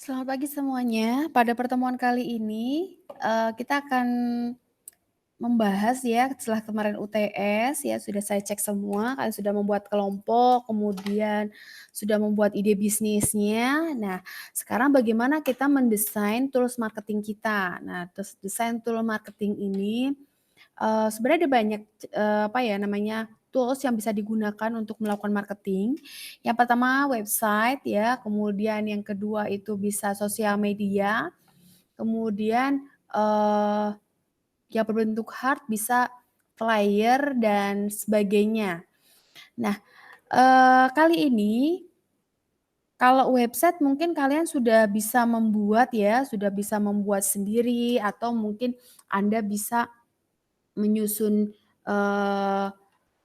Selamat pagi semuanya. Pada pertemuan kali ini, kita akan membahas ya setelah kemarin UTS ya sudah saya cek semua, kalian sudah membuat kelompok, kemudian sudah membuat ide bisnisnya. Nah, sekarang bagaimana kita mendesain tools marketing kita. Nah, terus desain tool marketing ini, sebenarnya ada banyak, apa ya namanya, tools yang bisa digunakan untuk melakukan marketing. Yang pertama website ya, kemudian yang kedua itu bisa sosial media, kemudian, yang berbentuk hard bisa flyer dan sebagainya. Nah, kali ini kalau website mungkin kalian sudah bisa membuat ya, sudah bisa membuat sendiri atau mungkin Anda bisa menyusun, eee,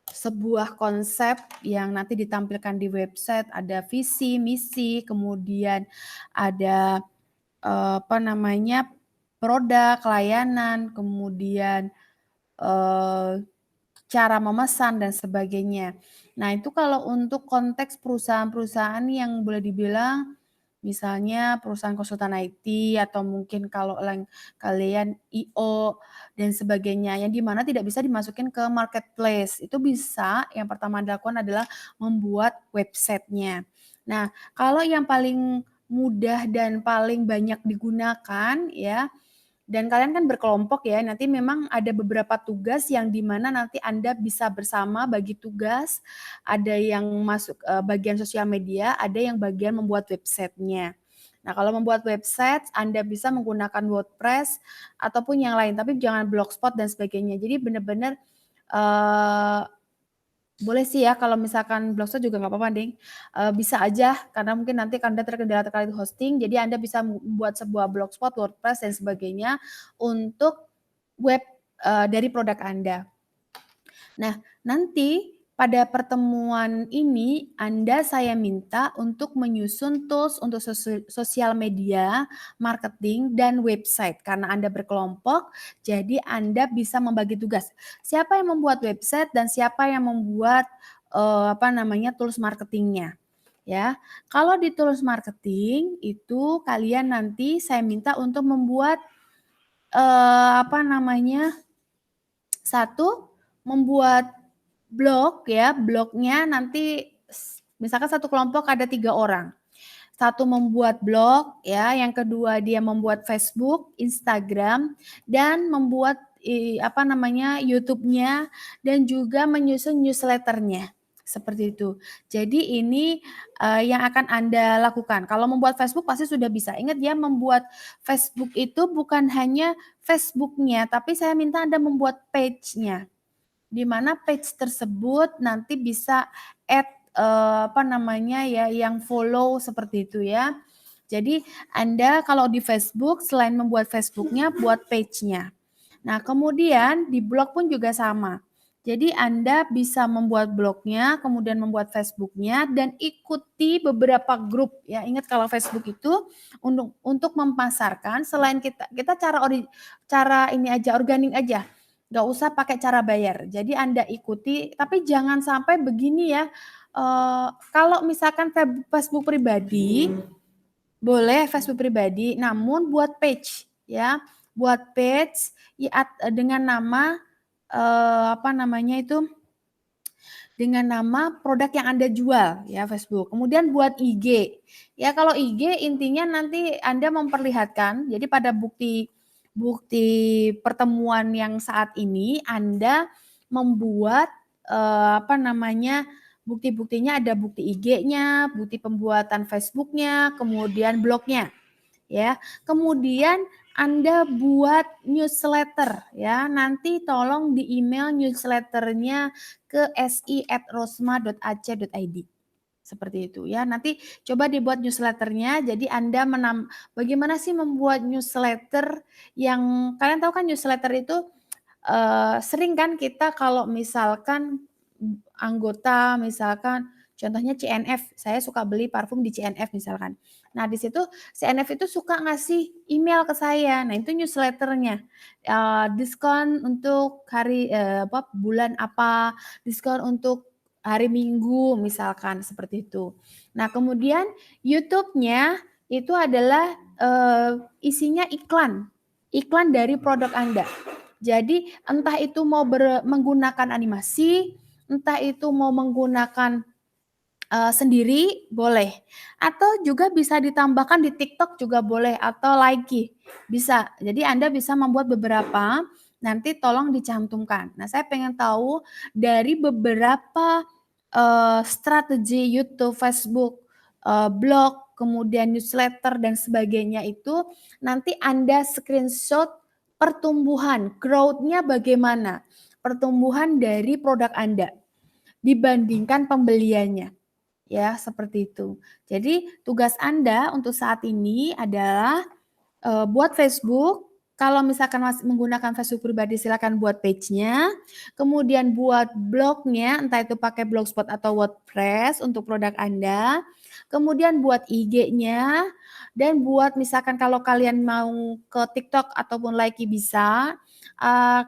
sebuah konsep yang nanti ditampilkan di website, ada visi, misi, kemudian ada, apa namanya, produk, layanan, kemudian, eee, cara memesan dan sebagainya. Nah, itu kalau untuk konteks perusahaan-perusahaan yang boleh dibilang misalnya perusahaan konsultan IT atau mungkin kalau kalian IO dan sebagainya, yang di mana tidak bisa dimasukin ke marketplace. Itu bisa yang pertama dilakukan adalah membuat website-nya. Nah, kalau yang paling mudah dan paling banyak digunakan ya, dan kalian kan berkelompok ya, nanti memang ada beberapa tugas yang di mana nanti Anda bisa bersama bagi tugas, ada yang masuk, bagian sosial media, ada yang bagian membuat website-nya. Nah, kalau membuat website Anda bisa menggunakan WordPress ataupun yang lain, tapi jangan Blogspot dan sebagainya. Jadi benar-benar, eee boleh sih ya kalau misalkan Blogspot juga nggak apa-apa deh, bisa aja karena mungkin nanti Anda terkendala terkait hosting, jadi Anda bisa membuat sebuah Blogspot, WordPress dan sebagainya untuk web, dari produk Anda. Nah, nanti pada pertemuan ini saya minta untuk menyusun tools untuk sosial media, marketing, dan website. Karena Anda berkelompok, jadi Anda bisa membagi tugas. Siapa yang membuat website dan siapa yang membuat, apa namanya, tools marketingnya, ya. Kalau di tools marketing itu kalian nanti saya minta untuk membuat, apa namanya, satu membuat blog ya, blognya nanti misalkan satu kelompok ada 3 orang. Satu membuat blog ya, yang kedua dia membuat Facebook, Instagram, dan membuat apa namanya, YouTube-nya dan juga menyusun newsletter-nya, seperti itu. Jadi ini, yang akan Anda lakukan. Kalau membuat Facebook pasti sudah bisa. Ingat ya, membuat Facebook itu bukan hanya Facebook-nya, tapi saya minta Anda membuat page-nya. Di mana page tersebut nanti bisa add, apa namanya ya, yang follow seperti itu ya. Jadi Anda kalau di Facebook selain membuat Facebook-nya, buat page-nya. Nah, kemudian di blog pun juga sama. Jadi Anda bisa membuat blognya, kemudian membuat Facebook-nya dan ikuti beberapa grup ya. Ingat kalau Facebook itu untuk memasarkan selain kita cara ini aja, organik aja. Nggak usah pakai cara bayar. Jadi Anda ikuti, tapi jangan sampai begini ya, kalau misalkan Facebook pribadi, boleh Facebook pribadi, namun buat page ya, buat page dengan nama, apa namanya itu, dengan nama produk yang Anda jual ya Facebook. Kemudian buat IG, ya kalau IG intinya nanti Anda memperlihatkan, jadi pada bukti bukti pertemuan yang saat ini Anda membuat, apa namanya, bukti-buktinya ada bukti IG-nya, bukti pembuatan Facebook-nya, kemudian blognya. Ya, kemudian Anda buat newsletter ya, nanti tolong di-email newsletter-nya ke si@rosma.ac.id. Seperti itu ya, nanti coba dibuat newsletter-nya, jadi Anda bagaimana sih membuat newsletter yang kalian tahu kan newsletter itu, sering kan kita kalau misalkan, anggota misalkan contohnya CNF, saya suka beli parfum di CNF misalkan. Nah di situ CNF itu suka ngasih email ke saya, nah itu newsletter-nya, diskon untuk hari apa, bulan apa, diskon untuk hari Minggu misalkan seperti itu. Nah kemudian YouTube-nya itu adalah, isinya iklan, iklan dari produk Anda. Jadi entah itu mau menggunakan animasi, entah itu mau menggunakan sendiri boleh, atau juga bisa ditambahkan di TikTok juga boleh atau lagi, bisa. Jadi Anda bisa membuat beberapa, nanti tolong dicantumkan. Nah, saya pengen tahu dari beberapa, strategi YouTube, Facebook, blog, kemudian newsletter dan sebagainya itu, nanti Anda screenshot pertumbuhan, growth-nya bagaimana, pertumbuhan dari produk Anda dibandingkan pembeliannya. Ya, seperti itu. Jadi tugas Anda untuk saat ini adalah, buat Facebook, kalau misalkan masih menggunakan Facebook pribadi silakan buat page-nya, kemudian buat blognya, entah itu pakai Blogspot atau WordPress untuk produk Anda, kemudian buat IG-nya, dan buat misalkan kalau kalian mau ke TikTok ataupun Likee bisa,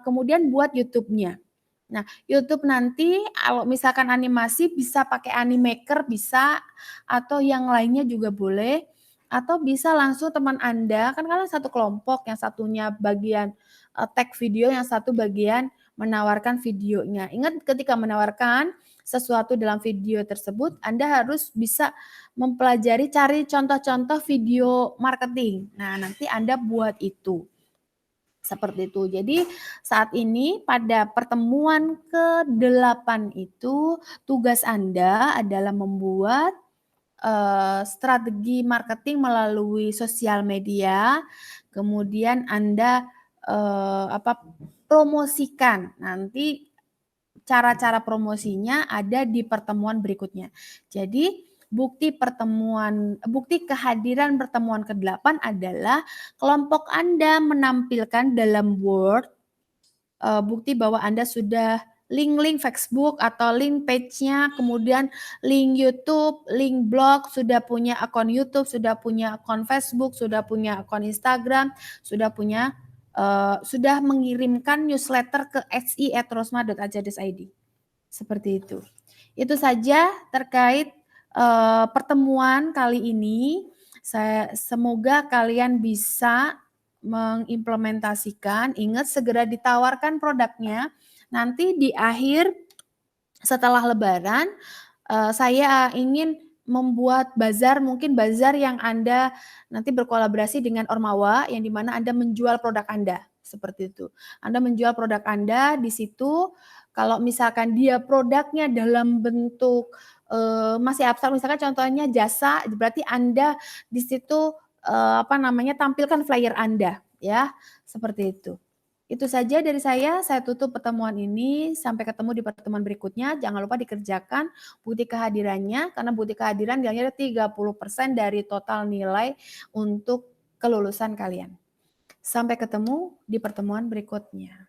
kemudian buat YouTube-nya. Nah, YouTube nanti kalau misalkan animasi bisa pakai Animaker bisa, atau yang lainnya juga boleh, atau bisa langsung teman Anda, kan kalian satu kelompok, yang satunya bagian, tag video, yang satu bagian menawarkan videonya. Ingat ketika menawarkan sesuatu dalam video tersebut, Anda harus bisa mempelajari, cari contoh-contoh video marketing. Nah, nanti Anda buat itu. Seperti itu. Jadi saat ini pada pertemuan ke-8 itu tugas Anda adalah membuat, strategi marketing melalui sosial media, kemudian Anda, promosikan. Nanti cara-cara promosinya ada di pertemuan berikutnya. Jadi bukti kehadiran pertemuan ke-8 adalah kelompok Anda menampilkan dalam Word, bukti bahwa Anda sudah link-link Facebook atau link page-nya, kemudian link YouTube, link blog, sudah punya akun YouTube, sudah punya akun Facebook, sudah punya akun Instagram, sudah mengirimkan newsletter ke si@rosma.aja.id. Seperti itu. Itu saja terkait, pertemuan kali ini. Semoga kalian bisa mengimplementasikan, ingat segera ditawarkan produknya, nanti di akhir setelah lebaran, saya ingin membuat bazar, mungkin bazar yang Anda nanti berkolaborasi dengan Ormawa, yang di mana Anda menjual produk Anda, seperti itu. Anda menjual produk Anda di situ, kalau misalkan dia produknya dalam bentuk, masih abstrak, misalkan contohnya jasa, berarti Anda di situ, tampilkan flyer Anda, ya, seperti itu. Itu saja dari saya tutup pertemuan ini, sampai ketemu di pertemuan berikutnya, jangan lupa dikerjakan bukti kehadirannya, karena bukti kehadiran nilainya 30% dari total nilai untuk kelulusan kalian. Sampai ketemu di pertemuan berikutnya.